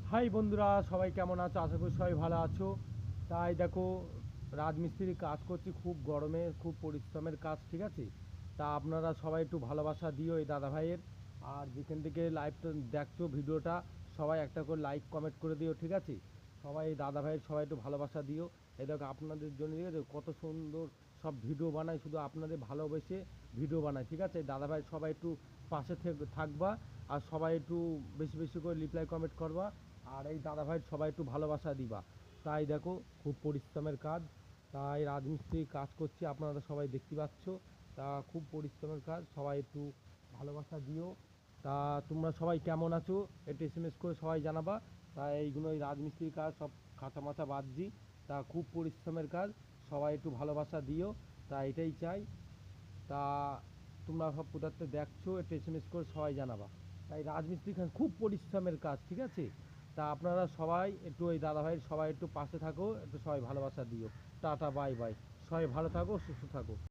High বন্ধুরা, সবাই কেমন আছো? আশা করি সবাই ভালো আছো। তাই দেখো, রাজমিস্ত্রির কাজ করছি, খুব গরমে, খুব পরিশ্রমের কাজ, ঠিক আছে? তা আপনারা সবাই একটু ভালোবাসা দিও এই দাদা ভাইয়ের। আর যেখান থেকে লাইভটা দেখছো ভিডিওটা, সবাই একটা করে লাইক কমেন্ট করে দিও, ঠিক আছে? সবাই এই দাদা ভাইয়ের সবাই একটু ভালোবাসা দিও। এই দেখো আপনাদের জন্য, ঠিক আছে, কত সুন্দর সব ভিডিও বানাই, শুধু আপনাদের ভালোবেসে ভিডিও বানাই, ঠিক আছে? দাদা ভাই সবাই একটু পাশে থাকবা। আর সবাই একটু বেশি বেশি করে রিপ্লাই কমেন্ট করবা। আর এই দাদা ভাই সবাই একটু ভালোবাসা দিবা। তাই দেখো, খুব পরিশ্রমের কাজ। তাই রাজমিস্ত্রি কাজ করছি, আপনারা সবাই দেখতে পাচ্ছ। তা খুব পরিশ্রমের কাজ, সবাই একটু ভালোবাসা দিও। তা তোমরা সবাই কেমন আছো একটু এসএমএস করে সবাই জানাবা। তা এইগুলো এই রাজমিস্ত্রির কাজ সব খাঁচা মাচা বাদ দিই। তা খুব পরিশ্রমের কাজ, সবাই একটু ভালোবাসা দিও। তা এটাই চাই। তা তোমরা সব কোথাতে দেখছো একটু এসএমএস করে সবাই জানাবা। তাই রাজমিস্ত্রির কাজ খুব পরিশ্রমের কাজ, ঠিক আছে? তা আপনারা সবাই একটু ওই দাদাভাইয়ের সবাই একটু পাশে থাকো, একটু সবাই ভালোবাসা দিও। Tata, bye bye. সবাই ভালো থাকো, সুস্থ থাকো।